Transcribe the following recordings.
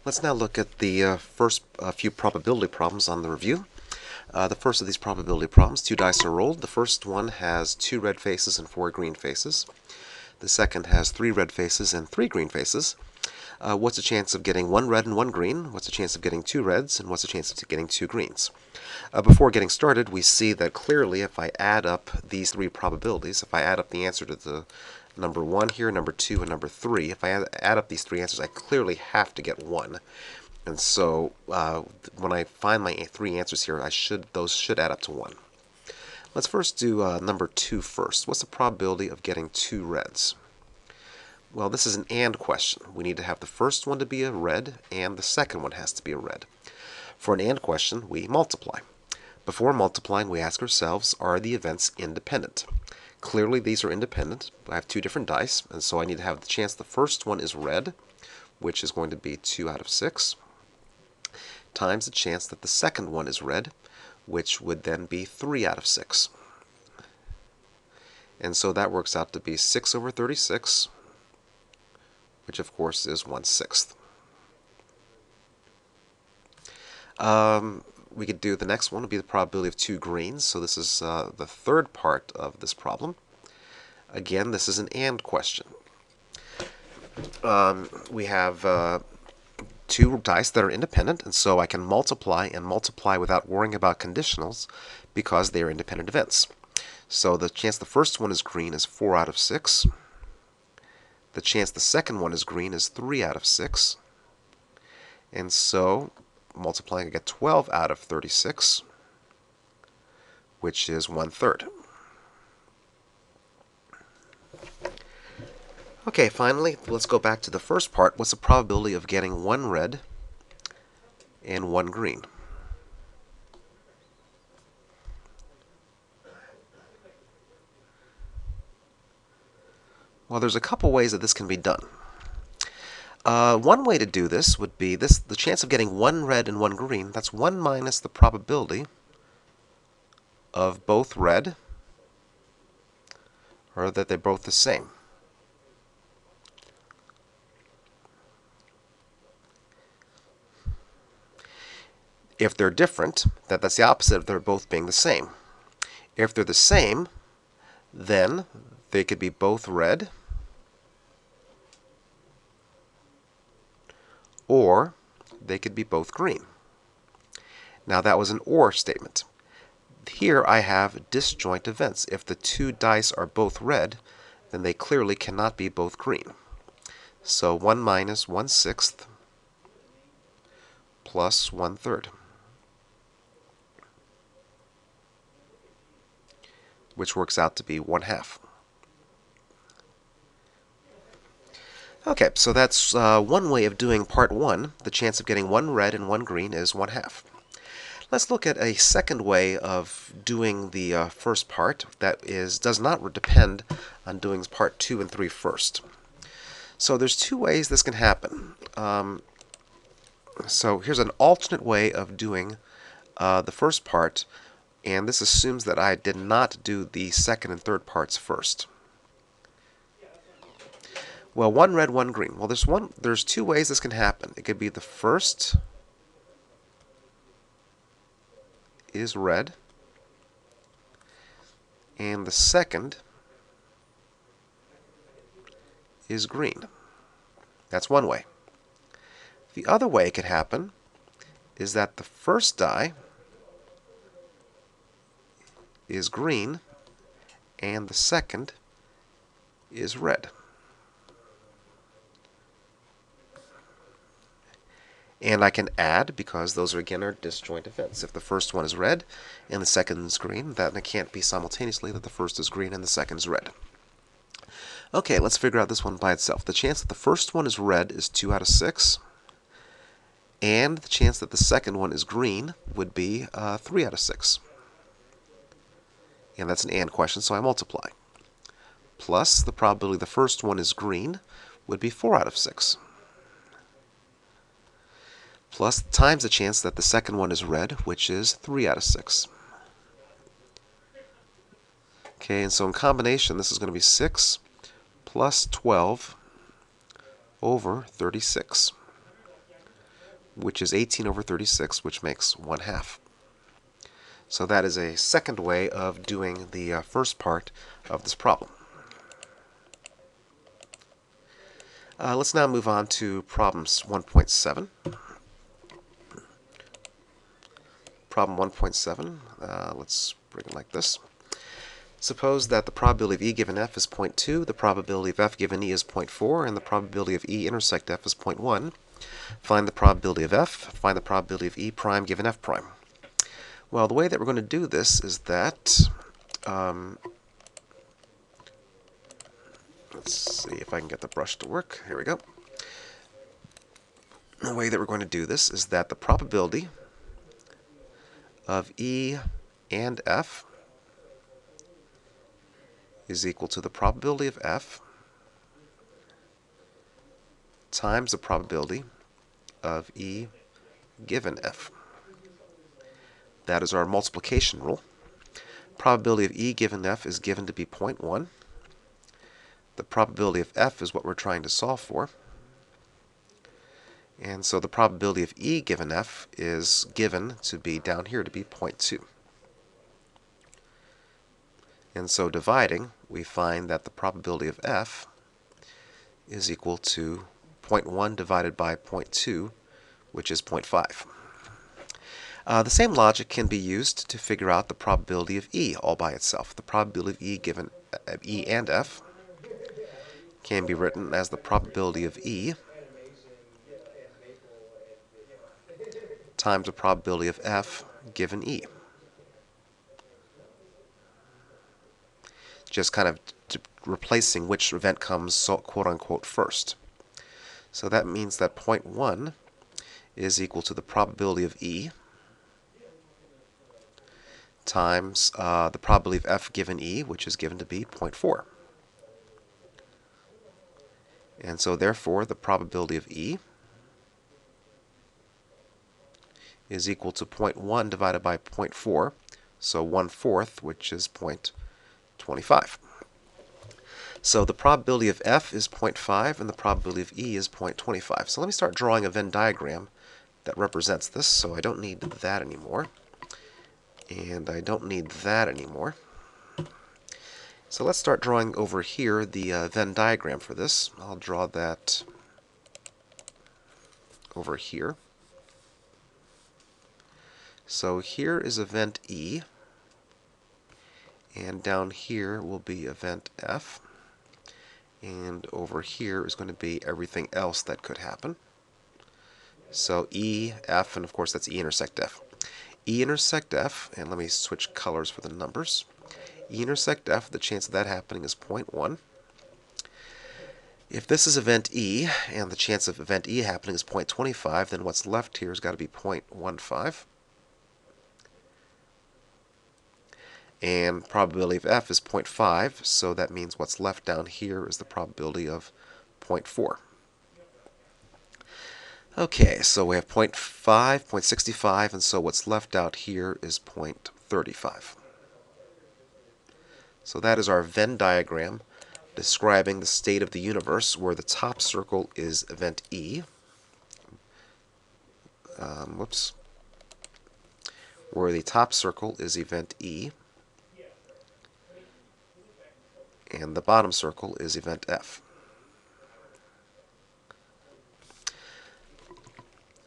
Let's now look at the first few probability problems on the review. The first of these probability problems, two dice are rolled. The first one has 2 red faces and 4 green faces. The second has 3 red faces and 3 green faces. What's the chance of getting 1 red and 1 green? What's the chance of getting 2 reds? And what's the chance of getting 2 greens? Before getting started, we see that clearly if I add up these 3 probabilities, if I add up the answer to the number 1 here, number 2, and number 3, if I add up these 3 answers, I clearly have to get 1. And so when I find my 3 answers here, those should add up to 1. Let's first do number 2 first. What's the probability of getting 2 reds? Well, this is an AND question. We need to have the first one to be a red, and the second one has to be a red. For an AND question, we multiply. Before multiplying, we ask ourselves, are the events independent? Clearly, these are independent. I have 2 different dice, and so I need to have the chance the first one is red, which is going to be 2 out of 6, times the chance that the second one is red, which would then be 3 out of 6. And so that works out to be 6 over 36, which of course is 1/6. We could do the next one, would be the probability of 2 greens. So this is the third part of this problem. Again, this is an AND question. We have 2 dice that are independent, and so I can multiply and multiply without worrying about conditionals because they are independent events. So the chance the first one is green is 4 out of 6. The chance the second one is green is 3 out of 6. And so multiplying, I get 12 out of 36, which is 1/3. Okay, finally, let's go back to the first part. What's the probability of getting 1 red and 1 green? Well, there's a couple ways that this can be done. One way to do this would be the chance of getting 1 red and 1 green. That's 1 minus the probability of both red, or that they're both the same. If they're different, that's the opposite of they're both being the same. If they're the same, then they could be both red, or they could be both green. Now that was an OR statement. Here I have disjoint events. If the 2 dice are both red, then they clearly cannot be both green. So 1 minus 1/6 plus 1/3, which works out to be 1/2. Okay, so that's one way of doing part 1. The chance of getting 1 red and 1 green is 1/2. Let's look at a second way of doing the first part that does not depend on doing part 2 and 3 first. So there's 2 ways this can happen. So here's an alternate way of doing the first part, and this assumes that I did not do the second and third parts first. Well, 1 red, 1 green. Well, there's 2 ways this can happen. It could be the first is red, and the second is green. That's one way. The other way it could happen is that the first die is green, and the second is red. And I can add, because those are again disjoint events. If the first one is red and the second is green, then it can't be simultaneously that the first is green and the second is red. Okay, let's figure out this one by itself. The chance that the first one is red is 2 out of 6. And the chance that the second one is green would be 3 out of 6. And that's an AND question, so I multiply. Plus the probability the first one is green would be 4 out of 6. Plus times the chance that the second one is red, which is 3 out of 6. Okay, and so in combination, this is going to be 6 plus 12 over 36. which is 18 over 36, which makes 1/2. So that is a second way of doing the first part of this problem. Let's now move on to problems 1.7. Problem 1.7, let's bring it like this. Suppose that the probability of E given F is 0.2, the probability of F given E is 0.4, and the probability of E intersect F is 0.1. Find the probability of F, find the probability of E prime given F prime. Well, the way that we're going to do this is that, let's see if I can get the brush to work. Here we go. The way that we're going to do this is that the probability of E and F is equal to the probability of F times the probability of E given F. That is our multiplication rule. Probability of E given F is given to be 0.1. The probability of F is what we're trying to solve for. And so the probability of E given F is given to be down here to be 0.2. And so dividing, we find that the probability of F is equal to 0.1 divided by 0.2, which is 0.5. The same logic can be used to figure out the probability of E all by itself. The probability of E given E and F can be written as the probability of E times the probability of F given E. Just kind of replacing which event comes quote-unquote first. So that means that 0.1 is equal to the probability of E times the probability of F given E, which is given to be 0.4. And so therefore the probability of E is equal to 0.1 divided by 0.4, so 1/4, which is 0.25. So the probability of F is 0.5 and the probability of E is 0.25. So let me start drawing a Venn diagram that represents this. So I don't need that anymore. And I don't need that anymore. So let's start drawing over here the Venn diagram for this. I'll draw that over here. So here is event E, and down here will be event F, and over here is going to be everything else that could happen. So E, F, and of course that's E intersect F. E intersect F, and let me switch colors for the numbers. E intersect F, the chance of that happening is 0.1. If this is event E, and the chance of event E happening is 0.25, then what's left here has got to be 0.15. And probability of F is 0.5, so that means what's left down here is the probability of 0.4. Okay, so we have 0.5, 0.65, and so what's left out here is 0.35. So that is our Venn diagram describing the state of the universe, where the top circle is event E. Where the top circle is event E, and the bottom circle is event F.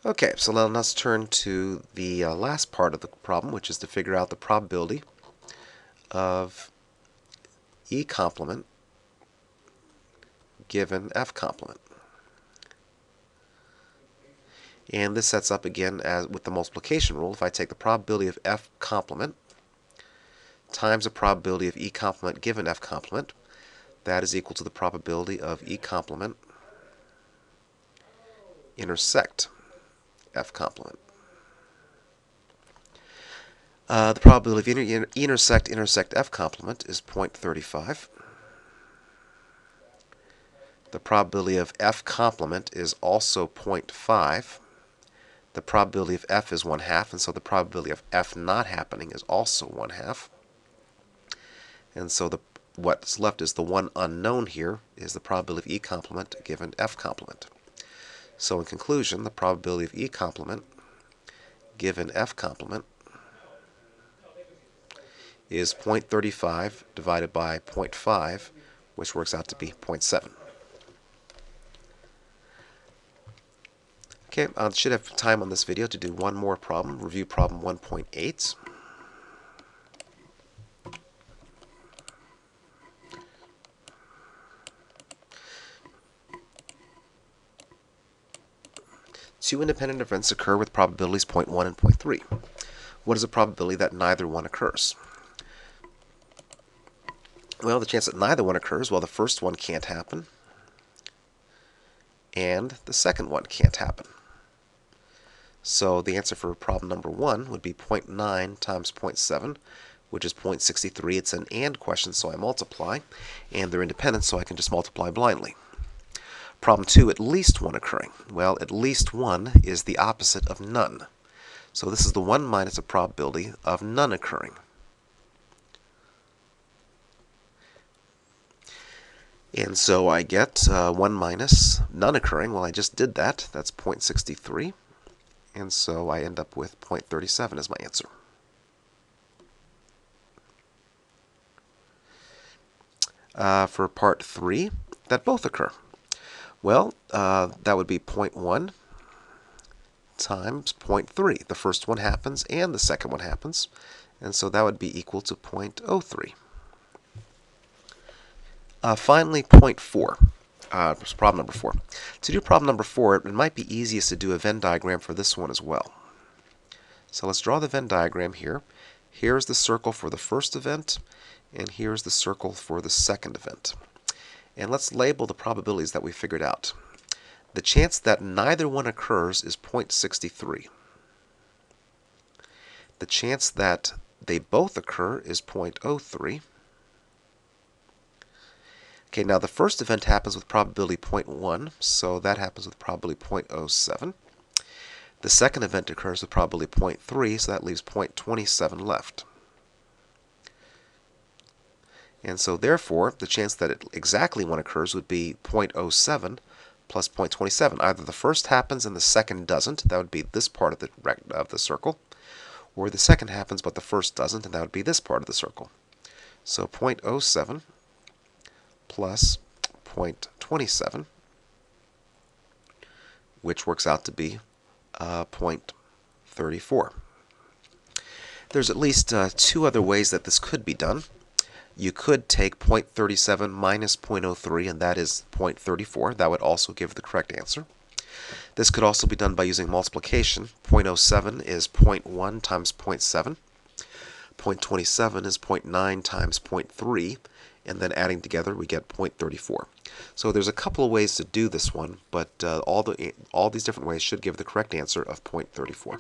Okay, so now let's turn to the last part of the problem, which is to figure out the probability of E complement given F complement. And this sets up again as with the multiplication rule. If I take the probability of F complement times the probability of E complement given F complement, that is equal to the probability of E complement intersect F complement. The probability of E intersect F complement is 0.35. The probability of F complement is also 0.5. The probability of F is 1/2, and so the probability of F not happening is also 1/2. And so what's left is the one unknown here is the probability of E complement given F complement. So in conclusion, the probability of E complement given F complement is 0.35 divided by 0.5, which works out to be 0.7. Okay, I should have time on this video to do one more problem, review problem 1.8. Two independent events occur with probabilities 0.1 and 0.3. What is the probability that neither one occurs? Well, the chance that neither one occurs, well, the first one can't happen, and the second one can't happen. So the answer for problem number 1 would be 0.9 times 0.7, which is 0.63. It's an AND question, so I multiply, and they're independent, so I can just multiply blindly. Problem 2, at least one occurring. Well, at least one is the opposite of none. So this is the 1 minus a probability of none occurring. And so I get 1 minus none occurring. Well, I just did that. That's 0.63. And so I end up with 0.37 as my answer. For part 3, that both occur. Well, that would be 0.1 times 0.3. The first one happens and the second one happens. And so that would be equal to 0.03. Finally, 0.4. Problem number 4. To do problem number 4, it might be easiest to do a Venn diagram for this one as well. So let's draw the Venn diagram here. Here's the circle for the first event, and here's the circle for the second event. And let's label the probabilities that we figured out. The chance that neither one occurs is 0.63. The chance that they both occur is 0.03. Okay, now the first event happens with probability 0.1, so that happens with probability 0.07. The second event occurs with probability 0.3, so that leaves 0.27 left. And so therefore, the chance that exactly one occurs would be 0.07 plus 0.27. Either the first happens and the second doesn't, that would be this part of the circle, or the second happens but the first doesn't, and that would be this part of the circle. So 0.07 plus 0.27, which works out to be 0.34. There's at least 2 other ways that this could be done. You could take 0.37 minus 0.03, and that is 0.34. That would also give the correct answer. This could also be done by using multiplication. 0.07 is 0.1 times 0.7. 0.27 is 0.9 times 0.3. And then adding together, we get 0.34. So there's a couple of ways to do this one, but all these different ways should give the correct answer of 0.34.